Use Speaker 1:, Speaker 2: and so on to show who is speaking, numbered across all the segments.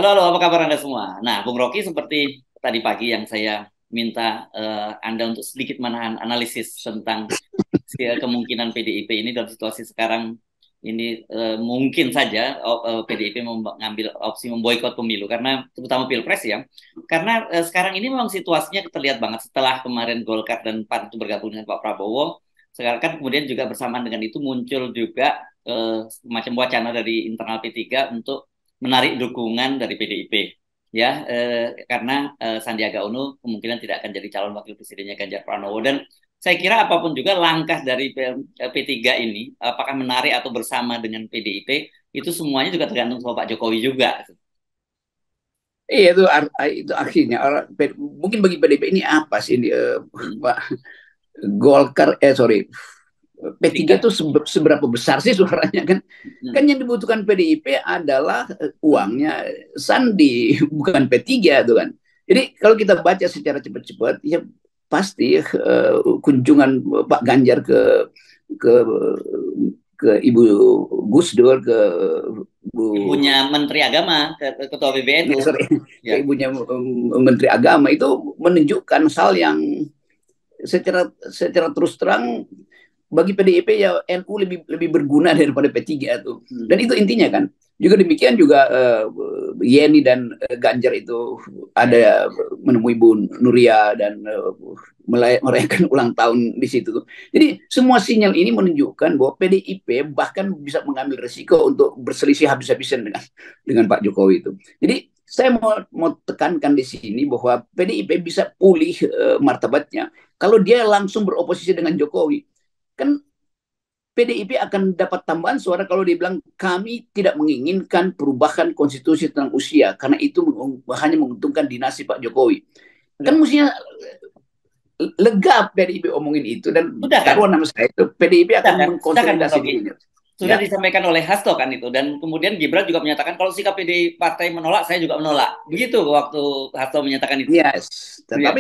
Speaker 1: Halo, halo, apa kabar Anda semua? Nah, Bung Rocky seperti tadi pagi yang saya minta Anda untuk sedikit menahan analisis tentang kemungkinan PDIP ini dalam situasi sekarang ini mungkin saja PDIP mengambil opsi memboikot pemilu karena terutama Pilpres ya. Karena sekarang ini memang situasinya terlihat banget setelah kemarin Golkar dan PAN itu bergabung dengan Pak Prabowo. Sekarang kan kemudian juga bersamaan dengan itu muncul juga semacam wacana dari internal P3 untuk menarik dukungan dari PDIP ya karena Sandiaga Uno kemungkinan tidak akan jadi calon wakil presidennya Ganjar Pranowo dan saya kira apapun juga langkah dari P3 ini apakah menarik atau bersama dengan PDIP itu semuanya juga tergantung sama Pak Jokowi juga.
Speaker 2: Iya itu akhirnya mungkin bagi PDIP ini apa sih ini
Speaker 1: Hmm.
Speaker 2: Pak Golkar sorry P3
Speaker 1: P3.
Speaker 2: itu seberapa besar sih suaranya kan? Kan
Speaker 1: Hmm.
Speaker 2: yang dibutuhkan PDIP adalah uangnya Sandi bukan P3 tuh kan. Jadi kalau kita baca secara cepat-cepat ya pasti kunjungan Pak Ganjar ke ke Ibu Gus Dur ke Bu
Speaker 1: Ibunya Menteri Agama, Ketua BBN
Speaker 2: ya,
Speaker 1: tuh.
Speaker 2: sorry,
Speaker 1: Ya.
Speaker 2: ke ibunya Menteri Agama itu menunjukkan hal yang secara terus terang bagi PDIP ya NU lebih lebih berguna daripada P3 tuh. Dan
Speaker 1: Hmm.
Speaker 2: itu intinya kan. Juga demikian juga Yeni dan Ganjar itu
Speaker 1: Ya.
Speaker 2: ada menemui Bu Nuria dan merayakan ulang tahun di situ tuh. Jadi semua sinyal ini menunjukkan bahwa PDIP bahkan bisa mengambil resiko untuk berselisih habis-habisan dengan Pak Jokowi itu. Jadi saya mau tekankan di sini bahwa PDIP bisa pulih martabatnya kalau dia langsung beroposisi dengan Jokowi. Kan PDIP akan dapat tambahan suara kalau dia bilang kami tidak menginginkan perubahan konstitusi tentang usia karena itu hanya menguntungkan dinasti Pak Jokowi. Kan
Speaker 1: Loh,
Speaker 2: mestinya lega PDIP omongin itu dan
Speaker 1: sudah kan?
Speaker 2: taruhan nama saya itu PDIP
Speaker 1: Sudah
Speaker 2: akan
Speaker 1: kan? Sudah kan Bung
Speaker 2: mengkonsolidasi
Speaker 1: Rocky?
Speaker 2: dirinya.
Speaker 1: Sudah
Speaker 2: Ya,
Speaker 1: disampaikan oleh Hasto kan itu dan kemudian Gibran juga menyatakan kalau sikap PD partai menolak saya juga menolak. Begitu waktu Hasto menyatakan itu.
Speaker 2: yes.
Speaker 1: Iya.
Speaker 2: Tetapi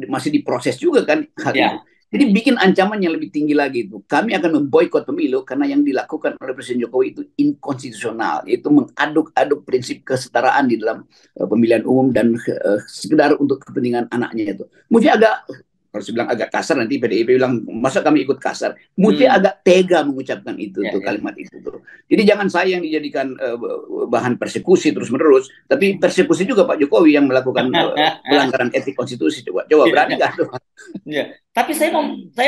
Speaker 2: masih diproses juga kan hal itu.
Speaker 1: Ya.
Speaker 2: Jadi bikin ancaman yang lebih tinggi lagi itu. Kami akan memboikot pemilu karena yang dilakukan oleh Presiden Jokowi itu inkonstitusional, itu mengaduk-aduk prinsip kesetaraan di dalam pemilihan umum dan sekedar untuk kepentingan anaknya itu. Mungkin agak kalau saya bilang agak kasar nanti PDIP bilang masa kami ikut kasar. Mesti
Speaker 1: Hmm.
Speaker 2: agak tega mengucapkan itu
Speaker 1: Ya,
Speaker 2: tuh
Speaker 1: ya.
Speaker 2: kalimat itu tuh. Jadi jangan saya yang dijadikan bahan persekusi terus menerus, tapi persekusi juga Pak Jokowi yang melakukan pelanggaran etik konstitusi. Coba berani
Speaker 1: Iya.
Speaker 2: nggak tuh?
Speaker 1: Ya. Tapi saya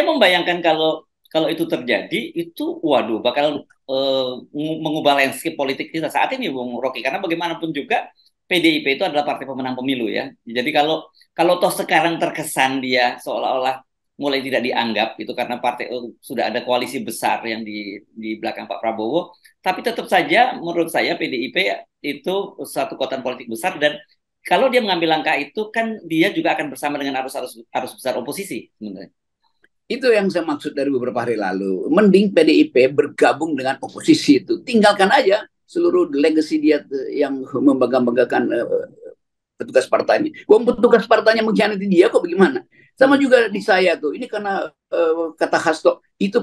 Speaker 1: membayangkan kalau kalau itu terjadi itu waduh bakal mengubah landscape politik kita saat ini Bung Rocky karena bagaimanapun juga PDIP itu adalah partai pemenang pemilu ya. Jadi kalau kalau toh sekarang terkesan dia seolah-olah mulai tidak dianggap itu karena partai sudah ada koalisi besar yang di belakang Pak Prabowo, tapi tetap saja menurut saya PDIP itu satu kekuatan politik besar dan kalau dia mengambil langkah itu kan dia juga akan bersama dengan arus-arus arus besar oposisi sebenarnya.
Speaker 2: Itu yang saya maksud dari beberapa hari lalu. Mending PDIP bergabung dengan oposisi itu. Tinggalkan aja seluruh legacy dia yang membangga-banggakan petugas partainya. Wong petugas partainya mengkhianati dia kok bagaimana? Sama
Speaker 1: Hmm.
Speaker 2: juga di saya tuh. Ini karena kata Hasto, itu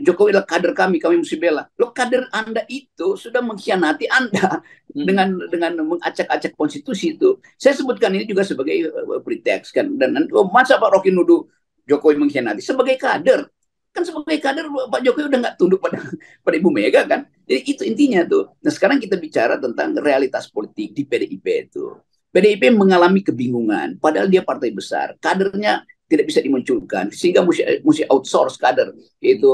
Speaker 2: Jokowi adalah kader kami mesti bela. Lo kader Anda itu sudah mengkhianati Anda
Speaker 1: Hmm.
Speaker 2: dengan mengacak-acak konstitusi itu. Saya sebutkan ini juga sebagai pretext kan. Dan masa Pak Rocky nuduh Jokowi mengkhianati sebagai kader? Kan sebagai kader Pak Jokowi udah nggak tunduk pada Ibu Mega kan. Jadi itu intinya tuh. Nah sekarang kita bicara tentang realitas politik di PDIP itu. PDIP mengalami kebingungan, padahal dia partai besar, kadernya tidak bisa dimunculkan, sehingga mesti outsource kader, yaitu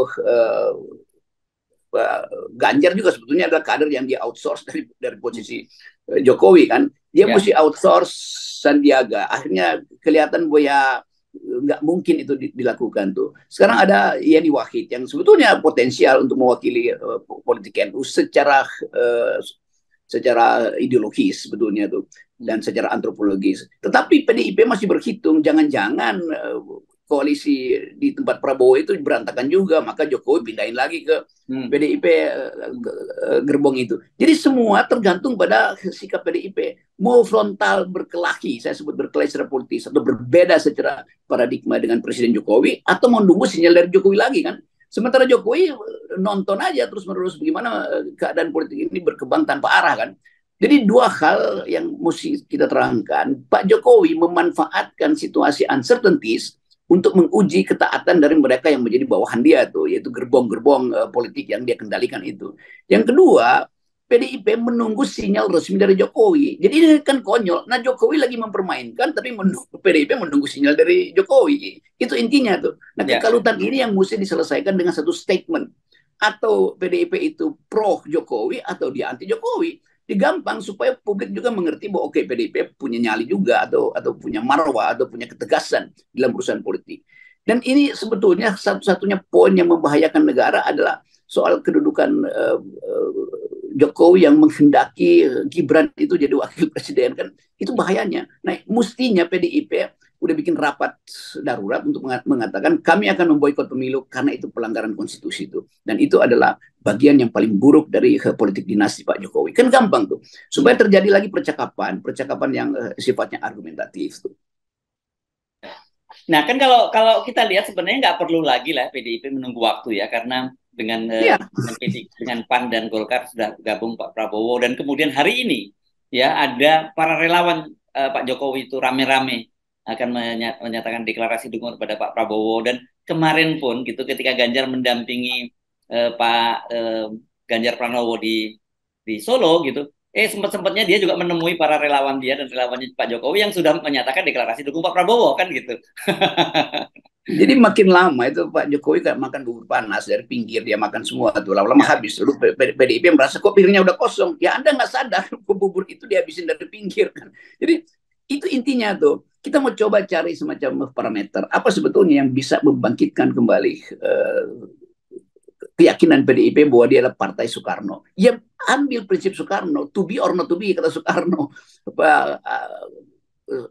Speaker 2: Ganjar juga sebetulnya adalah kader yang dia outsource dari posisi Jokowi kan, dia
Speaker 1: Ya.
Speaker 2: mesti outsource Sandiaga, akhirnya kelihatan bahwa nggak mungkin itu dilakukan tuh. Sekarang ada Yeni Wahid yang sebetulnya potensial untuk mewakili politik NU secara ideologis sebetulnya tuh
Speaker 1: Hmm.
Speaker 2: dan secara antropologis. Tetapi PDIP masih berhitung jangan-jangan koalisi di tempat Prabowo itu berantakan juga, maka Jokowi pindahin lagi ke
Speaker 1: Hmm.
Speaker 2: PDIP
Speaker 1: Hmm.
Speaker 2: gerbong itu. Jadi semua tergantung pada sikap PDIP. Mau frontal berkelahi, saya sebut berkelahi secara politis atau berbeda secara paradigma dengan Presiden Jokowi, atau mau nunggu sinyal dari Jokowi lagi kan? Sementara Jokowi nonton aja terus menerus bagaimana keadaan politik ini berkembang tanpa arah kan. Jadi dua hal yang mesti kita terangkan. Pak Jokowi memanfaatkan situasi uncertainties untuk menguji ketaatan dari mereka yang menjadi bawahan dia tuh, yaitu gerbong-gerbong politik yang dia kendalikan itu. Yang kedua, PDIP menunggu sinyal resmi dari Jokowi. Jadi ini kan konyol. Nah, Jokowi lagi mempermainkan, tapi PDIP menunggu sinyal dari Jokowi. Itu intinya tuh. Nah,
Speaker 1: Ya.
Speaker 2: kekalutan ini yang mesti diselesaikan dengan satu statement. Atau PDIP itu pro Jokowi atau dia anti Jokowi, digampang supaya publik juga mengerti bahwa oke, PDIP punya nyali juga atau punya marwah atau punya ketegasan dalam urusan politik. Dan ini sebetulnya satu-satunya poin yang membahayakan negara adalah soal kedudukan Jokowi yang menghendaki Gibran itu jadi wakil presiden, kan itu bahayanya. Nah, mestinya PDIP udah bikin rapat darurat untuk mengatakan kami akan memboikot pemilu karena itu pelanggaran konstitusi itu, dan itu adalah bagian yang paling buruk dari politik dinasti Pak Jokowi. Kan gampang tuh supaya terjadi lagi percakapan yang sifatnya argumentatif tuh.
Speaker 1: Nah, kan kalau kalau kita lihat sebenarnya nggak perlu lagi lah PDIP menunggu waktu ya, karena
Speaker 2: Ya,
Speaker 1: dengan PAN dan Golkar sudah gabung Pak Prabowo, dan kemudian hari ini ya ada para relawan Pak Jokowi itu rame-rame akan menyatakan deklarasi dukungan kepada Pak Prabowo, dan kemarin pun gitu ketika Ganjar mendampingi Pak Ganjar Pranowo di Solo gitu, sempat-sempatnya dia juga menemui para relawan dia dan relawannya Pak Jokowi yang sudah menyatakan deklarasi dukung Pak Prabowo kan gitu.
Speaker 2: jadi makin lama itu Pak Jokowi kayak makan bubur panas dari pinggir, dia makan semua tuh lama-lama
Speaker 1: Ya.
Speaker 2: habis. Lalu PDIP merasa kok piringnya udah kosong. Ya Anda nggak sadar bubur itu dihabisin dari pinggir kan. Jadi itu intinya tuh. Kita mau coba cari semacam parameter apa sebetulnya yang bisa membangkitkan kembali keyakinan PDIP bahwa dia adalah partai Soekarno. Ya ambil prinsip Soekarno, to be or not to be, kata Soekarno.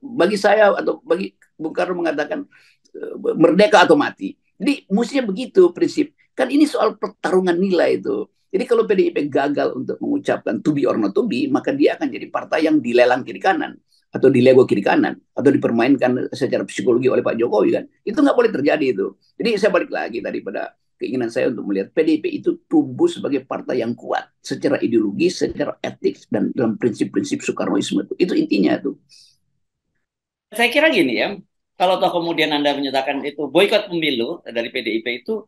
Speaker 2: Bagi saya atau bagi Bung Karno mengatakan merdeka atau mati. Jadi mestinya begitu prinsip. Kan ini soal pertarungan nilai itu. Jadi kalau PDIP gagal untuk mengucapkan to be or not to be, maka dia akan jadi partai yang dilelang kiri kanan atau dilego kiri kanan atau dipermainkan secara psikologi oleh Pak Jokowi kan. Itu nggak boleh terjadi itu. Jadi saya balik lagi tadi pada keinginan saya untuk melihat PDIP itu tumbuh sebagai partai yang kuat secara ideologis, secara etik, dan dalam prinsip-prinsip Soekarnoisme itu. Itu intinya tuh.
Speaker 1: Saya kira gini ya, kalau toh kemudian Anda menyatakan itu boikot pemilu dari PDIP itu,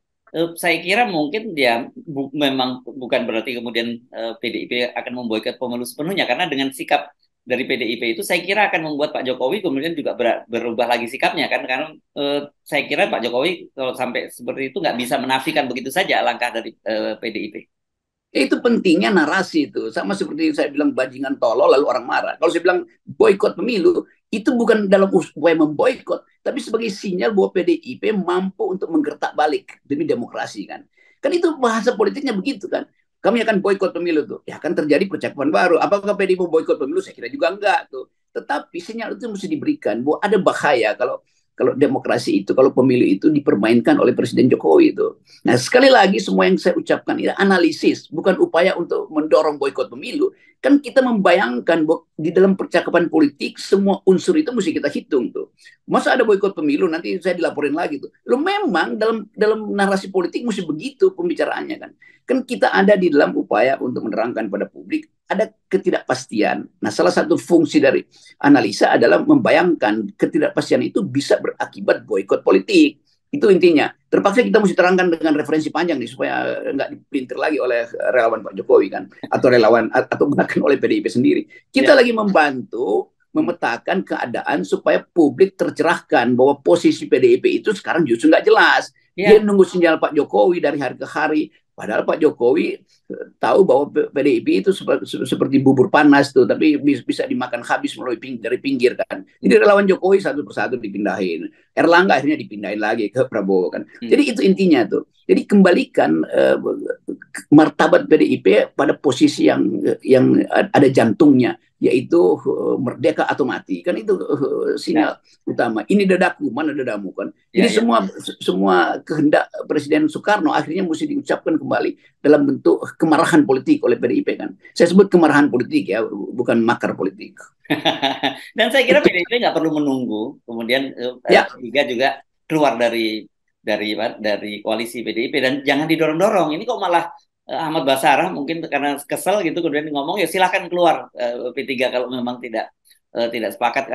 Speaker 1: saya kira mungkin dia memang bukan berarti kemudian PDIP akan memboikot pemilu sepenuhnya, karena dengan sikap dari PDIP itu saya kira akan membuat Pak Jokowi kemudian juga berubah lagi sikapnya kan, karena saya kira Pak Jokowi kalau sampai seperti itu nggak bisa menafikan begitu saja langkah dari PDIP.
Speaker 2: Itu pentingnya narasi itu. Sama seperti saya bilang bajingan tolol lalu orang marah. Kalau saya bilang boykot pemilu, itu bukan dalam upaya memboykot, tapi sebagai sinyal bahwa PDIP mampu untuk menggertak balik demi demokrasi kan. Kan itu bahasa politiknya begitu kan. Kami akan boykot pemilu tuh. Ya akan terjadi percakapan baru. Apakah PDIP boykot pemilu? Saya kira juga enggak tuh. Tetapi sinyal itu mesti diberikan bahwa ada bahaya kalau kalau demokrasi itu, kalau pemilu itu dipermainkan oleh Presiden Jokowi itu. Nah, sekali lagi semua yang saya ucapkan ini analisis, bukan upaya untuk mendorong boikot pemilu. Kan kita membayangkan bahwa di dalam percakapan politik semua unsur itu mesti kita hitung tuh. Masa ada boikot pemilu nanti saya dilaporin lagi tuh. Lo memang dalam dalam narasi politik mesti begitu pembicaraannya kan. Kan kita ada di dalam upaya untuk menerangkan pada publik ada ketidakpastian. Nah, salah satu fungsi dari analisa adalah membayangkan ketidakpastian itu bisa berakibat boikot politik. Itu intinya. Terpaksa kita mesti terangkan dengan referensi panjang nih supaya nggak dipelintir lagi oleh relawan Pak Jokowi kan, atau relawan atau bahkan oleh PDIP sendiri. Kita
Speaker 1: Ya.
Speaker 2: lagi membantu memetakan keadaan supaya publik tercerahkan bahwa posisi PDIP itu sekarang justru nggak jelas. Dia
Speaker 1: Ya.
Speaker 2: nunggu sinyal Pak Jokowi dari hari ke hari. Padahal Pak Jokowi tahu bahwa PDIP itu seperti bubur panas tuh, tapi bisa dimakan habis melalui dari pinggir kan. Jadi relawan Jokowi satu persatu dipindahin. Erlangga akhirnya dipindahin lagi ke Prabowo kan. Jadi itu intinya tuh. Jadi kembalikan martabat PDIP pada posisi yang ada jantungnya, yaitu merdeka atau mati kan, itu
Speaker 1: Ya.
Speaker 2: sinyal utama. Ini dadaku, mana dadamu kan. Jadi
Speaker 1: Ya. Ya.
Speaker 2: semua kehendak Presiden Soekarno akhirnya mesti diucapkan kembali dalam bentuk kemarahan politik oleh PDIP kan. Saya sebut kemarahan politik ya, bukan makar politik.
Speaker 1: Dan saya kira PDIP nggak perlu menunggu kemudian
Speaker 2: Ya,
Speaker 1: P3 juga keluar dari koalisi PDIP, dan jangan didorong-dorong. Ini kok malah Ahmad Basarah mungkin karena kesel gitu kemudian ngomong ya silahkan keluar P3 kalau memang tidak sepakat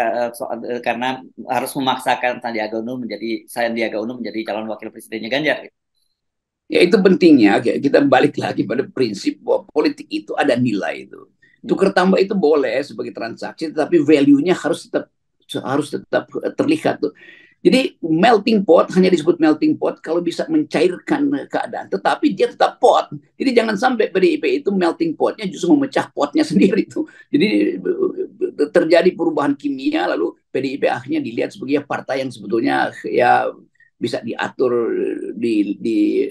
Speaker 1: karena harus memaksakan Sandiaga Uno menjadi calon wakil presidennya Ganjar.
Speaker 2: Ya itu pentingnya kita balik lagi pada prinsip bahwa politik itu ada nilai itu. Tukar tambah itu boleh sebagai transaksi, tetapi value-nya harus tetap terlihat tuh. Jadi melting pot hanya disebut melting pot kalau bisa mencairkan keadaan, tetapi dia tetap pot. Jadi jangan sampai PDIP itu melting potnya justru memecah potnya sendiri tuh. Jadi terjadi perubahan kimia lalu PDIP akhirnya dilihat sebagai partai yang sebetulnya ya bisa diatur,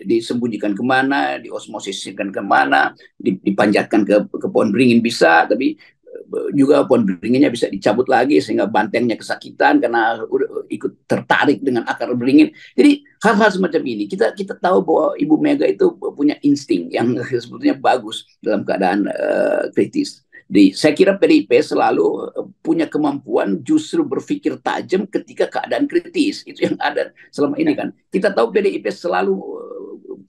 Speaker 2: disembunyikan kemana, diosmosiskan kemana, dipanjatkan ke pohon beringin bisa, tapi juga pohon beringinnya bisa dicabut lagi sehingga bantengnya kesakitan karena udah ikut tertarik dengan akar beringin. Jadi hal-hal semacam ini kita tahu bahwa Ibu Mega itu punya insting yang sebetulnya bagus dalam keadaan kritis. Saya kira PDIP selalu punya kemampuan justru berpikir tajam ketika keadaan kritis. Itu yang ada selama ini kan. Kita tahu PDIP selalu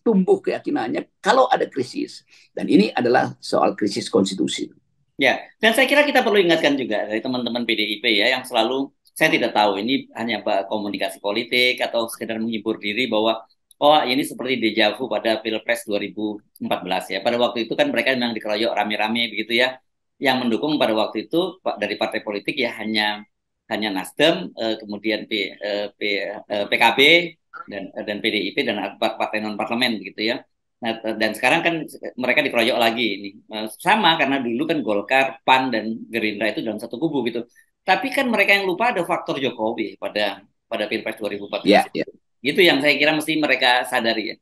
Speaker 2: tumbuh keyakinannya kalau ada krisis. Dan ini adalah soal krisis konstitusi.
Speaker 1: Ya, dan saya kira kita perlu ingatkan juga dari teman-teman PDIP ya yang selalu saya tidak tahu ini hanya komunikasi politik atau sekedar menghibur diri bahwa oh ini seperti dejavu pada Pilpres 2014 ya. Pada waktu itu kan mereka memang dikeroyok rame-rame begitu ya. Yang mendukung pada waktu itu dari partai politik ya hanya Nasdem, kemudian PKB dan PDIP dan partai non parlemen begitu ya. Nah, dan sekarang kan mereka dikeroyok lagi ini. Sama karena dulu kan Golkar, PAN dan Gerindra itu dalam satu kubu gitu. Tapi kan mereka yang lupa ada faktor Jokowi pada pada Pilpres 2014
Speaker 2: Ya,
Speaker 1: itu.
Speaker 2: ya.
Speaker 1: Itu yang saya kira mesti mereka sadari ya.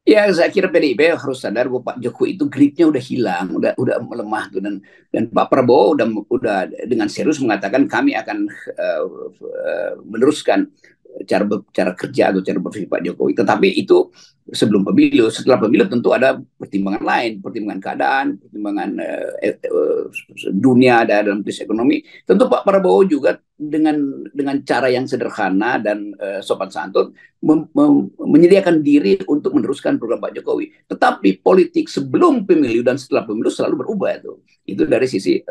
Speaker 2: Ya, saya kira PDIP harus sadar bahwa Pak Jokowi itu gripnya udah hilang, udah melemah tuh, dan Pak Prabowo udah dengan serius mengatakan kami akan meneruskan cara kerja atau cara berpikir Pak Jokowi. Tetapi itu sebelum pemilu, setelah pemilu tentu ada pertimbangan lain, pertimbangan keadaan, pertimbangan dunia ada dalam krisis ekonomi. Tentu Pak Prabowo juga dengan cara yang sederhana dan sopan santun menyediakan diri untuk meneruskan program Pak Jokowi. Tetapi politik sebelum pemilu dan setelah pemilu selalu berubah itu. Itu dari sisi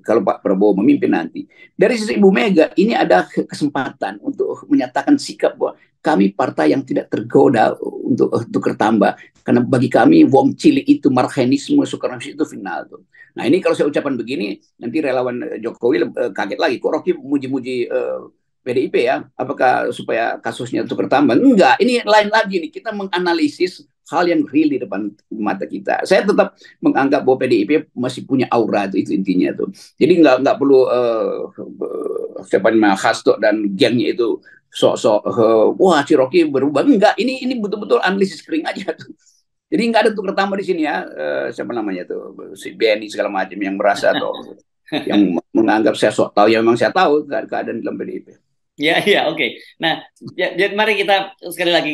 Speaker 2: kalau Pak Prabowo memimpin nanti. Dari sisi Ibu Mega ini ada kesempatan untuk menyatakan sikap bahwa kami partai yang tidak tergoda untuk tukar tambah. Karena bagi kami wong cilik itu marxisme Soekarno itu final tuh. Nah ini kalau saya ucapan begini nanti relawan Jokowi kaget lagi. Kok Rocky muji-muji PDIP ya, apakah supaya kasusnya tukar tambah? Enggak, ini lain lagi nih. Kita menganalisis hal yang real di depan mata kita. Saya tetap menganggap bahwa PDIP masih punya aura itu intinya tuh. Jadi nggak perlu siapa namanya Hasto dan gengnya itu sok-sok wah Cherokee berubah. Enggak, ini betul-betul analisis kering aja tuh. Jadi nggak ada tukar tambah di sini ya. Siapa namanya tuh si Benny segala macam yang merasa atau yang menganggap saya sok tahu, ya memang saya tahu keadaan dalam PDIP.
Speaker 1: Ya, ya, oke. Nah, jadi mari kita sekali lagi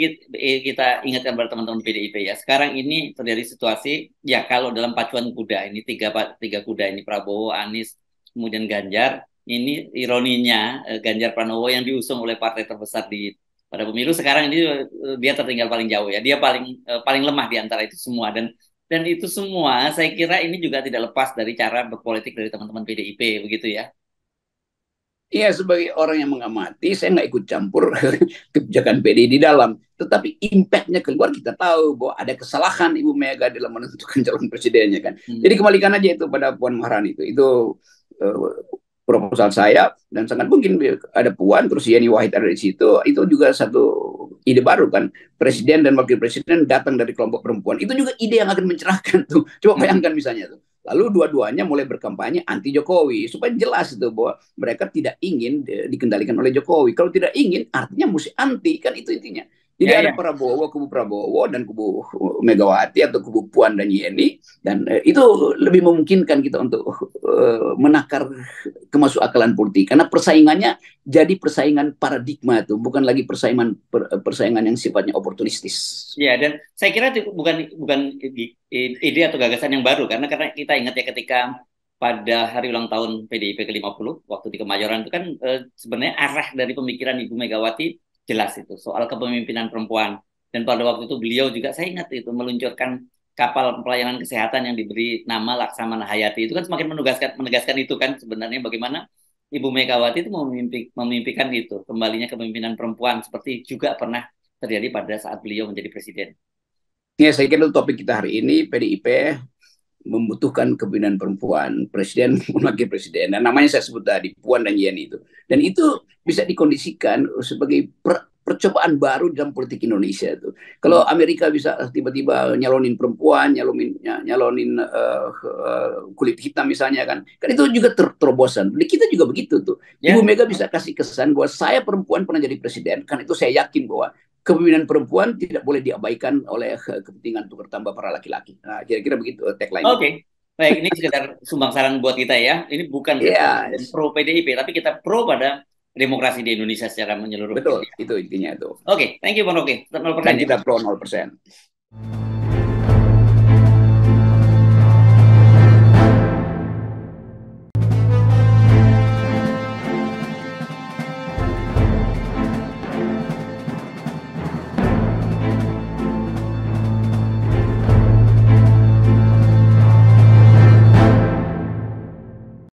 Speaker 1: kita ingatkan pada teman-teman PDIP ya. Sekarang ini terjadi situasi ya kalau dalam pacuan kuda ini tiga kuda ini Prabowo, Anies, kemudian Ganjar. Ini ironinya Ganjar Pranowo yang diusung oleh partai terbesar pada pemilu sekarang ini dia tertinggal paling jauh ya. Dia paling lemah di antara itu semua dan itu semua saya kira ini juga tidak lepas dari cara berpolitik dari teman-teman PDIP begitu ya.
Speaker 2: Iya, sebagai orang yang mengamati, saya nggak ikut campur kebijakan PD di dalam. Tetapi impact-nya keluar, kita tahu bahwa ada kesalahan Ibu Mega dalam menentukan calon presidennya kan. Jadi kembalikan aja itu pada Puan Maharani itu. Itu proposal saya, dan sangat mungkin ada Puan, terus Yeni Wahid ada di situ. Itu juga satu ide baru kan. Presiden dan wakil presiden datang dari kelompok perempuan. Itu juga ide yang akan mencerahkan tuh. Coba bayangkan misalnya tuh. Lalu dua-duanya mulai berkampanye anti Jokowi supaya jelas itu bahwa mereka tidak ingin dikendalikan oleh Jokowi. Kalau tidak ingin artinya mesti anti kan itu intinya. Jadi
Speaker 1: Ya,
Speaker 2: ada
Speaker 1: ya.
Speaker 2: kubu Prabowo dan kubu Megawati atau kubu Puan dan Yeni, dan itu lebih memungkinkan kita untuk menakar kemasukakalan politik karena persaingannya jadi persaingan paradigma itu bukan lagi persaingan yang sifatnya oportunistis.
Speaker 1: Ya, dan saya kira itu bukan bukan ide atau gagasan yang baru karena kita ingat ya ketika pada hari ulang tahun PDIP ke-50 waktu di Kemayoran itu kan sebenarnya arah dari pemikiran Ibu Megawati jelas itu soal kepemimpinan perempuan dan pada waktu itu beliau juga saya ingat itu meluncurkan kapal pelayanan kesehatan yang diberi nama Laksamana Hayati itu kan semakin menegaskan itu kan sebenarnya bagaimana Ibu Megawati itu memimpikan itu kembalinya kepemimpinan perempuan seperti juga pernah terjadi pada saat beliau menjadi presiden.
Speaker 2: Ya, saya kira topik kita hari ini PDIP membutuhkan kepemimpinan perempuan, presiden maupun wakil presiden. Dan namanya saya sebut tadi, Puan dan Yeni itu. Dan itu bisa dikondisikan sebagai percobaan baru dalam politik Indonesia itu. Kalau Amerika bisa tiba-tiba nyalonin perempuan, nyalonin kulit hitam misalnya kan itu juga terobosan. Di kita juga begitu tuh. Ibu Mega bisa kasih kesan bahwa saya perempuan pernah jadi presiden, kan itu saya yakin bahwa kepemimpinan perempuan tidak boleh diabaikan oleh kepentingan untuk bertambah para laki-laki. Nah, kira-kira begitu tagline.
Speaker 1: Oke. Baik, ini sekedar sumbang saran buat kita ya. Ini bukan pro PDIP, tapi kita pro pada demokrasi di Indonesia secara menyeluruh.
Speaker 2: Betul, itu intinya itu.
Speaker 1: Oke, thank you Bang Rocky.
Speaker 2: Dan kita pro 0%.